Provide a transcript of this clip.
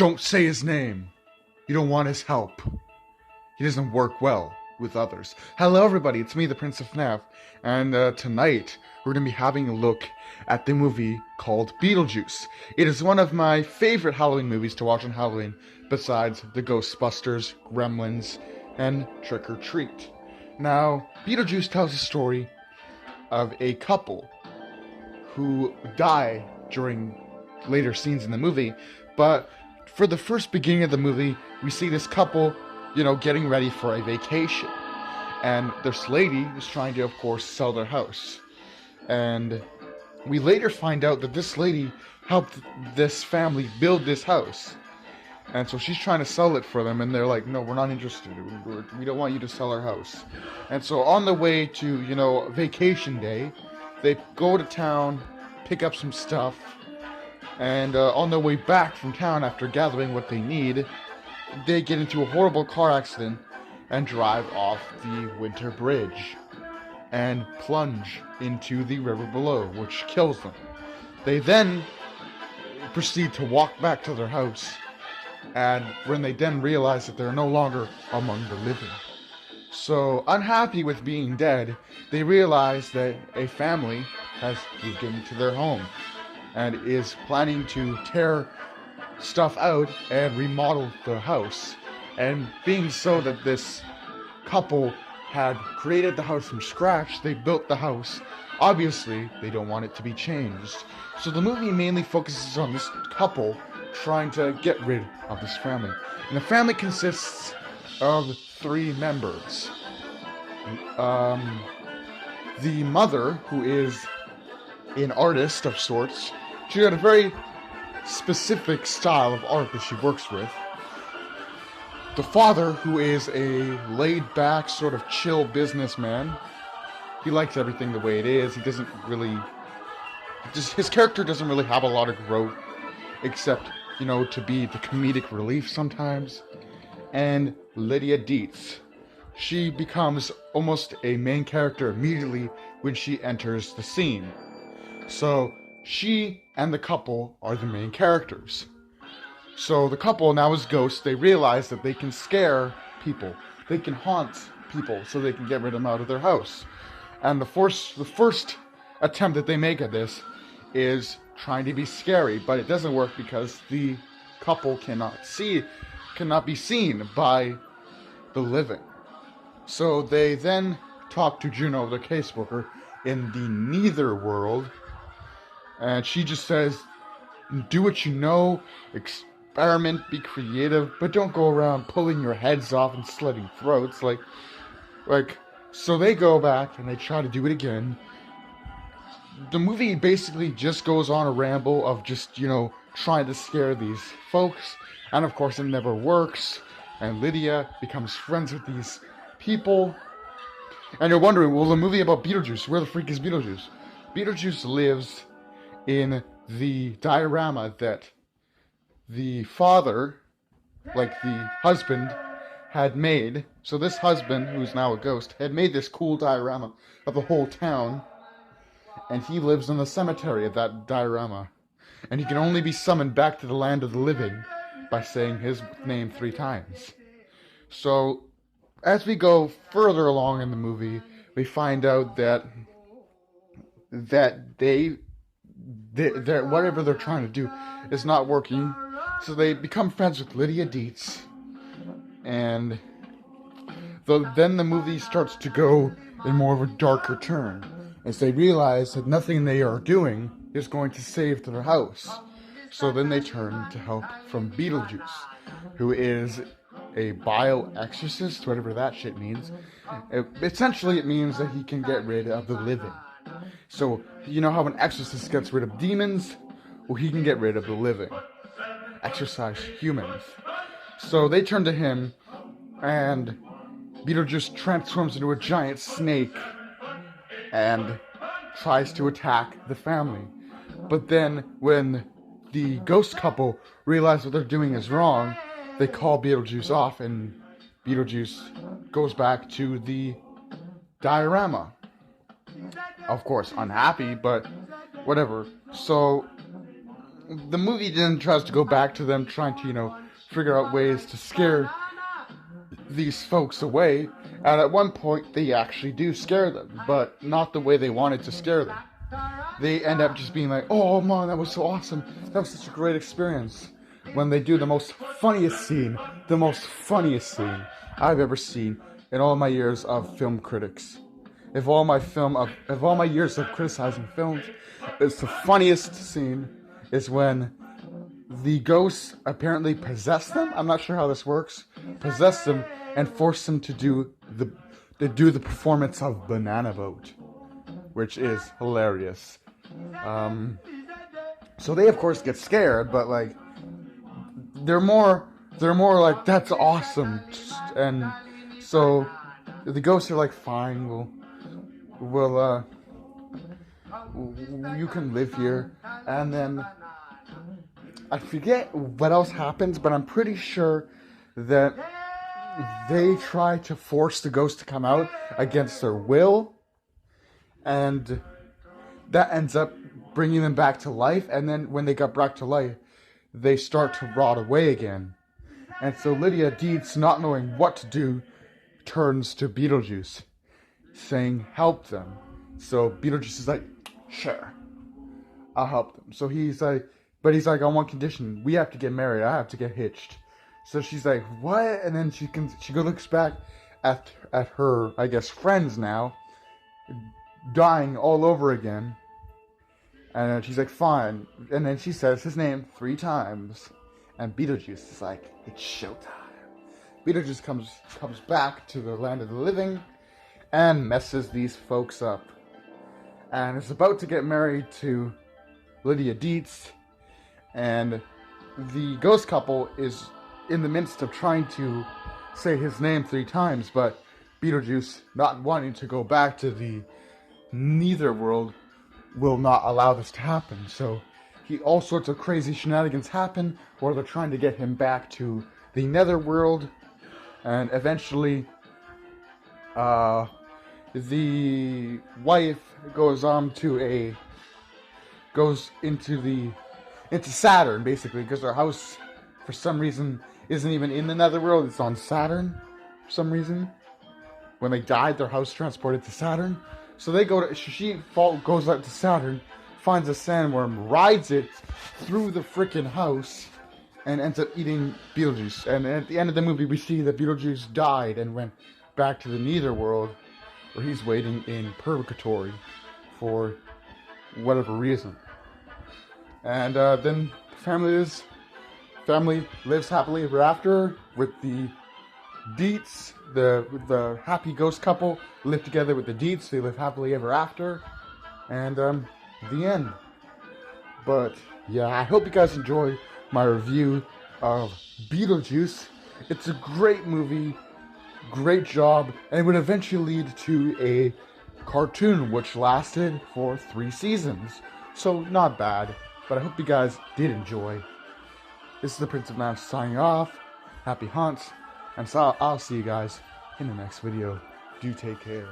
Don't say his name. You don't want his help. He doesn't work well with others. Hello everybody, it's me, the Prince of FNAF, and tonight we're going to be having a look at the movie called Beetlejuice. It is one of my favorite Halloween movies to watch on Halloween, besides the Ghostbusters, Gremlins, and Trick or Treat. Now, Beetlejuice tells a story of a couple who die during later scenes in the movie, but for the first beginning of the movie, we see this couple, getting ready for a vacation. And this lady is trying to, of course, sell their house. And we later find out that this lady helped this family build this house. And so she's trying to sell it for them, and they're like, no, we're not interested. We don't want you to sell our house. And so on the way to, vacation day, they go to town, pick up some stuff, and on their way back from town after gathering what they need, they get into a horrible car accident and drive off the winter bridge and plunge into the river below, which kills them. They then proceed to walk back to their house, and when they then realize that they're no longer among the living. So, unhappy with being dead, they realize that a family has moved into their home and is planning to tear stuff out and remodel the house. And being so that this couple had created the house from scratch, they built the house. Obviously, they don't want it to be changed. So the movie mainly focuses on this couple trying to get rid of this family. And the family consists of 3 members. The mother, who is an artist of sorts, she had a very specific style of art that she works with. The father, who is a laid-back, sort of chill businessman, he likes everything the way it is. He doesn't really... his character doesn't really have a lot of growth, except, to be the comedic relief sometimes. And Lydia Dietz. She becomes almost a main character immediately when she enters the scene. So, she and the couple are the main characters. So the couple now is ghosts. They realize that they can scare people. They can haunt people so they can get rid of them out of their house. And the first attempt that they make at this is trying to be scary, but it doesn't work because the couple cannot be seen by the living. So they then talk to Juno, the caseworker, in the Neither world, and she just says, do what you know, experiment, be creative, but don't go around pulling your heads off and slitting throats. So they go back and they try to do it again. The movie basically just goes on a ramble of just, trying to scare these folks. And of course it never works. And Lydia becomes friends with these people. And you're wondering, well, the movie about Beetlejuice, where the freak is Beetlejuice? Beetlejuice lives in the diorama that the father, like the husband, had made. So this husband, who's now a ghost, had made this cool diorama of the whole town, and he lives in the cemetery of that diorama. And he can only be summoned back to the land of the living by saying his name 3 times. So, as we go further along in the movie, we find out that whatever they're trying to do is not working. So they become friends with Lydia Dietz, and then the movie starts to go in more of a darker turn, as they realize that nothing they are doing is going to save their house. So then they turn to help from Beetlejuice, who is a bioexorcist, whatever that shit means. Essentially, it means that he can get rid of the living. So, you know how an exorcist gets rid of demons? Well, he can get rid of the living. Exorcise humans. So they turn to him, and Beetlejuice transforms into a giant snake and tries to attack the family. But then, when the ghost couple realize what they're doing is wrong, they call Beetlejuice off, and Beetlejuice goes back to the diorama. Of course, unhappy, but whatever. So the movie then tries to go back to them trying to, figure out ways to scare these folks away. And at one point, they actually do scare them, but not the way they wanted to scare them. They end up just being like, oh man, that was so awesome. That was such a great experience. When they do the most funniest scene I've ever seen in all my years of film critics. Of all my years of criticizing films, it's the funniest scene is when the ghosts apparently possess them. I'm not sure how this works. Possess them and force them to do the performance of Banana Boat, which is hilarious. So they of course get scared, but like they're more like, that's awesome, and so the ghosts are like, fine, we'll you can live here. And then I forget what else happens, but I'm pretty sure that they try to force the ghost to come out against their will, and that ends up bringing them back to life. And then when they got back to life, they start to rot away again. And so Lydia Deetz, not knowing what to do, turns to Beetlejuice, saying, help them. So Beetlejuice is like, sure, I'll help them. So he's like, on one condition: we have to get married, I have to get hitched. So she's like, what? And then she looks back at her, I guess, friends now, dying all over again. And then she's like, fine. And then she says his name 3 times. And Beetlejuice is like, it's showtime. Beetlejuice comes back to the land of the living and messes these folks up. And is about to get married to Lydia Deetz. And the ghost couple is in the midst of trying to say his name 3 times, but Beetlejuice, not wanting to go back to the Nether world, will not allow this to happen. So all sorts of crazy shenanigans happen, where they're trying to get him back to the Nether world, and eventually the wife goes into Saturn, basically, because their house for some reason isn't even in the Netherworld, it's on Saturn for some reason. When they died, their house transported to Saturn. So she goes out to Saturn, finds a sandworm, rides it through the freaking house, and ends up eating Beetlejuice. And at the end of the movie, we see that Beetlejuice died and went back to the Netherworld, where he's waiting in purgatory for whatever reason. And then family lives happily ever after with the Deetz. The happy ghost couple live together with the Deetz. They live happily ever after. And the end. But yeah, I hope you guys enjoy my review of Beetlejuice. It's a great movie, great job, and it would eventually lead to a cartoon which lasted for 3 seasons. So not bad, but I hope you guys did enjoy. This is the Prince of Mouse signing off. Happy haunts, and so I'll see you guys in the next video. Do take care.